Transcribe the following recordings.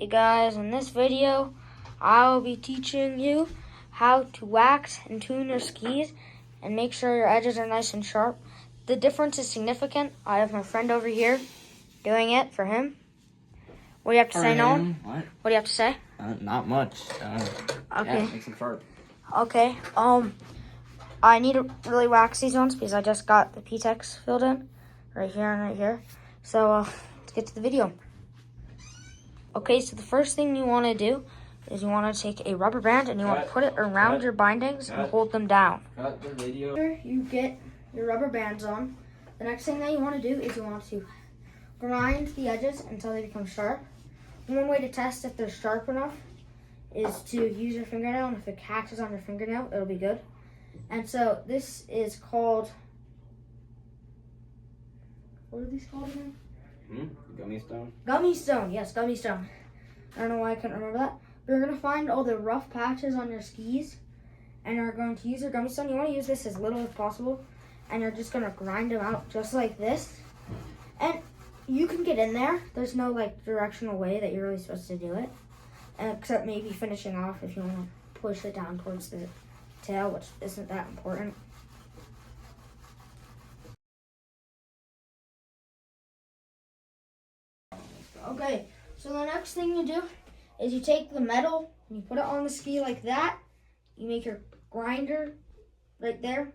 Hey guys, in this video, I will be teaching you how to wax and tune your skis and make sure your edges are nice and sharp. The difference is significant. I have my friend over here doing it for him. What do you have to say, Nolan? What? What do you have to say? Not much. Okay. Yeah, make some sharp. Okay. I need to really wax these ones because I just got the P-Tex filled in right here and right here. So let's get to the video. Okay, so the first thing you want to do is you want to take a rubber band and you want to put it around your bindings and hold them down. Cut the video. After you get your rubber bands on, the next thing that you want to do is you want to grind the edges until they become sharp. One way to test if they're sharp enough is to use your fingernail, and if it catches on your fingernail, it'll be good. And so this is called, what are these called again? Gummy stone. Gummy stone, yes, gummy stone. I don't know why I couldn't remember that. But you're going to find all the rough patches on your skis, and you're going to use your gummy stone. You want to use this as little as possible, and you're just going to grind them out just like this. And you can get in there. There's no like directional way that you're really supposed to do it, except maybe finishing off if you want to push it down towards the tail, which isn't that important. Okay, so the next thing you do is you take the metal and you put it on the ski like that. You make your grinder right there,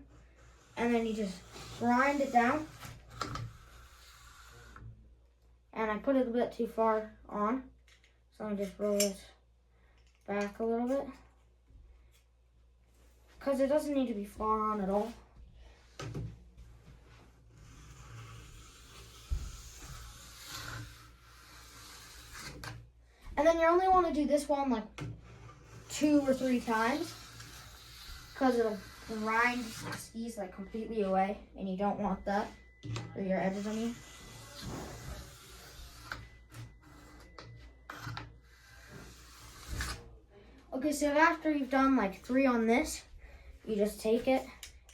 and then you just grind it down. And I put it a bit too far on, so I just roll this back a little bit, because it doesn't need to be far on at all. And then you only want to do this one like 2 or 3 times, because it'll grind the skis like completely away, and you don't want that, or your edges, I mean. Okay, so after you've done like 3 on this, you just take it,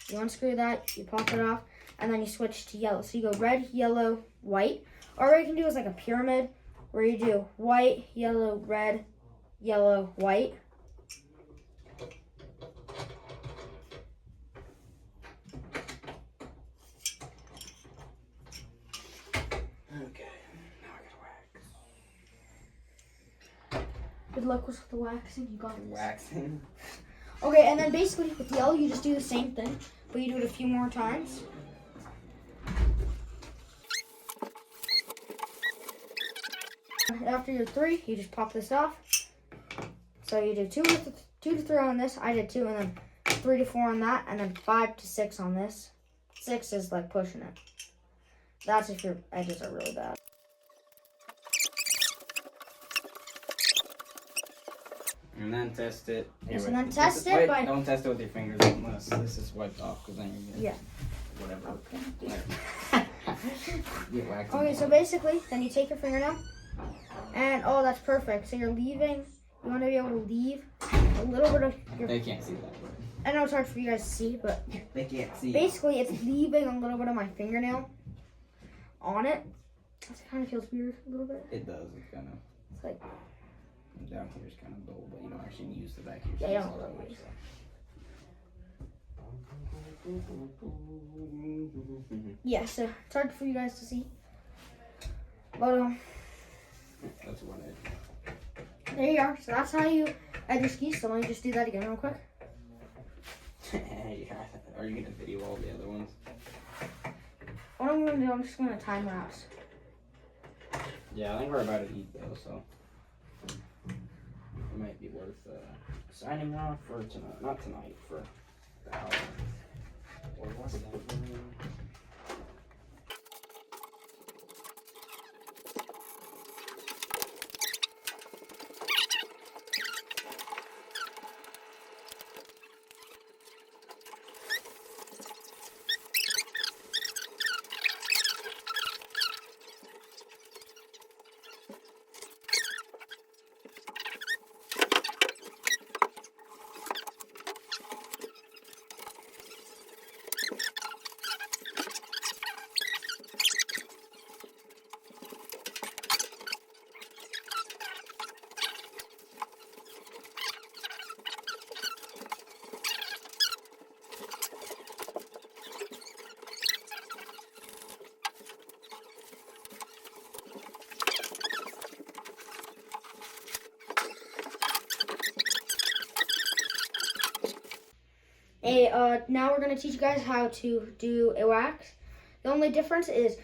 you unscrew that, you pop it off, and then you switch to yellow. So you go red, yellow, white. Or what you can do is like a pyramid, where you do white, yellow, red, yellow, white. Okay, now I gotta wax. Good luck with the waxing, you got this. Waxing. Okay, and then basically with yellow, you just do the same thing, but you do it a few more times. After your 3, you just pop this off. So you do 2 to 3 on this. I did 2, and then 3 to 4 on that, and then 5 to 6 on this. 6 is like pushing it. That's if your edges are really bad. And then test it. Yes, and then test it by... Don't test it with your fingers unless this is wiped off, because then you get whatever. Okay. Get waxed. Okay, so basically, then you take your fingernail, and oh, that's perfect. So you're leaving, you want to be able to leave a little bit of your... They can't see that. I know it's hard for you guys to see, but They can't see. basically it's leaving a little bit of my fingernail on it. It kind of feels weird a little bit. It does. It's kind of... It's like... Down here is kind of dull, but you don't actually use the back of your Yeah, you face don't all that much, Yeah, so it's hard for you guys to see. But That's one edge. there you are. So that's how you add your skis. So let me just do that again real quick. Yeah. Are you gonna video all the other ones? What I'm gonna do, I'm just gonna time lapse. Yeah, I think we're about to eat though, so it might be worth signing off for tonight. Not tonight, for the hour. Or what's that? Now we're going to teach you guys how to do a wax. The only difference is,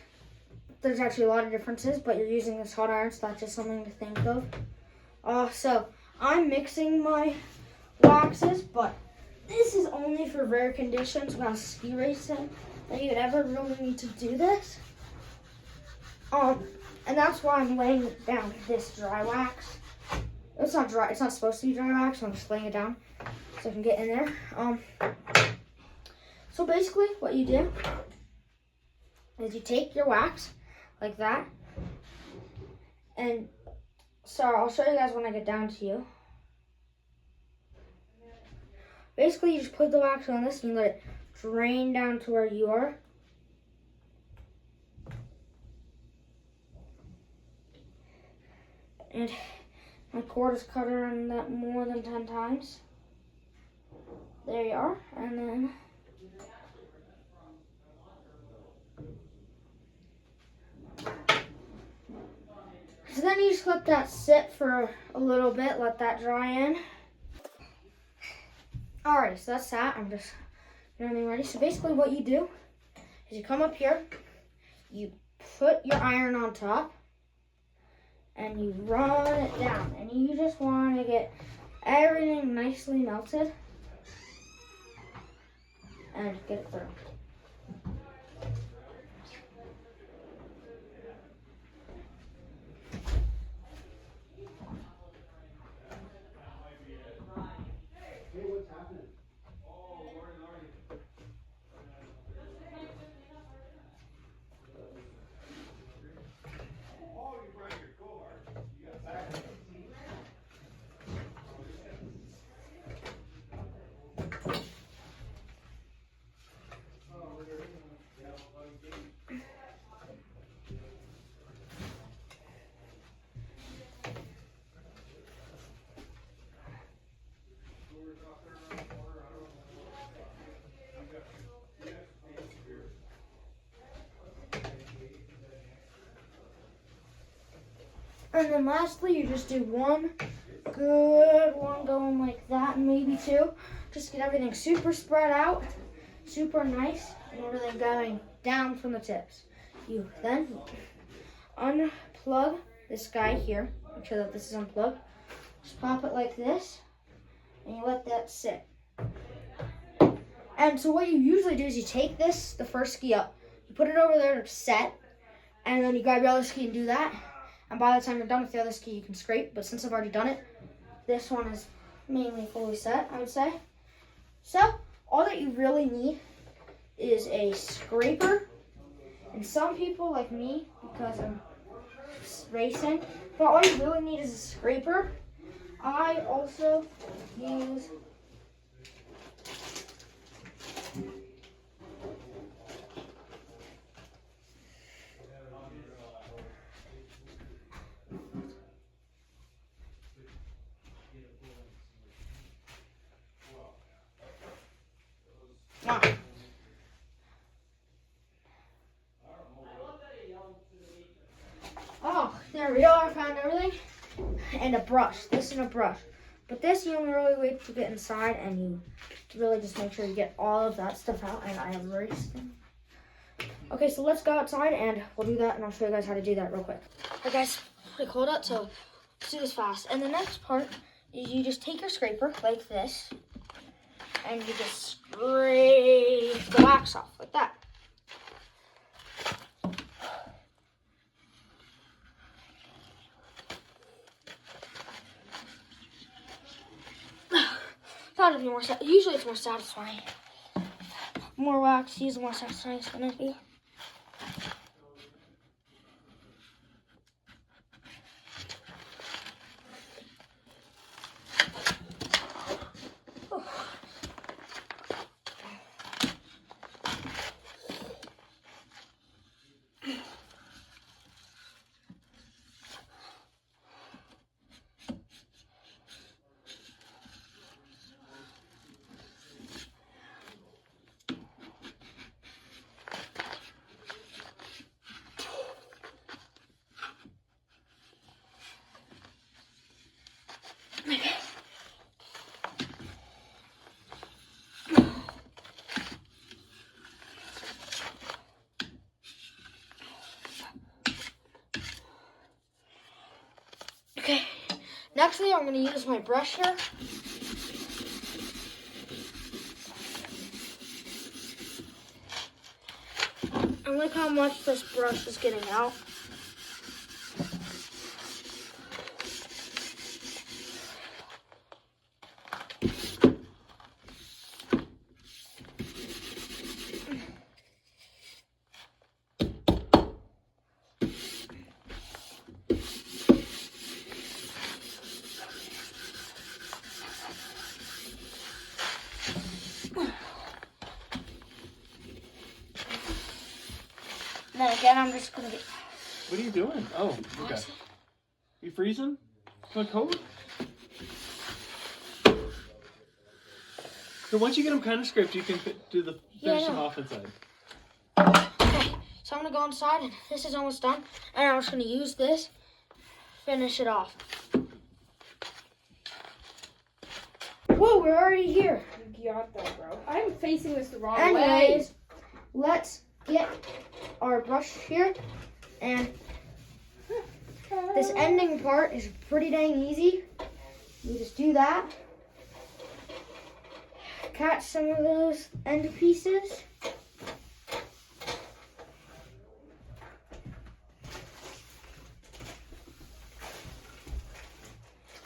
there's actually a lot of differences, but you're using this hot iron, so that's just something to think of. So I'm mixing my waxes, but this is only for rare conditions while ski racing that you'd ever really need to do this. And that's why I'm laying down this dry wax. It's not dry, it's not supposed to be dry wax, so I'm just laying it down so I can get in there. So basically what you do is you take your wax like that, and so I'll show you guys when I get down to you. Basically you just put the wax on this and you let it drain down to where you are. And my cord is cut around that more than 10 times. There you are. And then so then you just let that sit for a little bit, let that dry in. Alright, so that's that. I'm just getting ready. So basically what you do is you come up here, you put your iron on top, and you run it down. And you just want to get everything nicely melted and get it through. And then lastly, you just do one good one going like that, maybe two. Just get everything super spread out, super nice, and everything going down from the tips. You then unplug this guy here. Make sure that this is unplugged. Just pop it like this, and you let that sit. And so what you usually do is you take this, the first ski up, you put it over there to set, and then you grab your other ski and do that. And by the time you're done with the other ski, you can scrape. But since I've already done it, this one is mainly fully set, I would say. So all that you really need is a scraper. And some people like me, because I'm racing, but all you really need is a scraper. I also use oh, there we are, found everything. And a brush, this and a brush. But this you only really wait to get inside, and you really just make sure you get all of that stuff out, and I have erased them. Okay, so let's go outside and we'll do that, and I'll show you guys how to do that real quick. Okay guys, pretty cold out, so let's do this fast. And the next part is you just take your scraper like this, and you just scrape the wax off like that. Thought it'd be more, usually it's more satisfying. More wax, usually more satisfying it's gonna be. Okay, nextly I'm going to use my brush here. And look how much this brush is getting out. And then again, I'm just going to get... What are you doing? Oh, okay. You freezing? So cold? So once you get them kind of scraped, you can finish them off inside. Okay, so I'm going to go inside, and this is almost done. And I'm just going to use this, finish it off. Whoa, we're already here. You got that, bro. I'm facing this the wrong Anyways, way. let's get our brush here. And this ending part is pretty dang easy. You just do that. Catch some of those end pieces.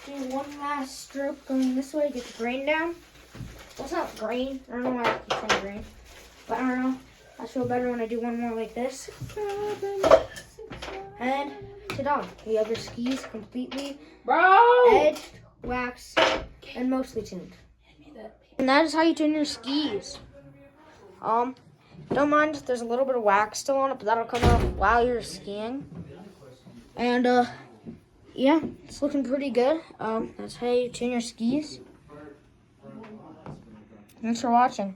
Do one last stroke going this way, get the grain down. Well, it's not grain. I don't know why I keep saying grain. But I don't know. I feel better when I do one more like this. And ta-da. You have your skis completely edged, waxed, and mostly tuned. And that is how you tune your skis. Don't mind if there's a little bit of wax still on it, but that'll come off while you're skiing. And yeah, it's looking pretty good. That's how you tune your skis. Thanks for watching.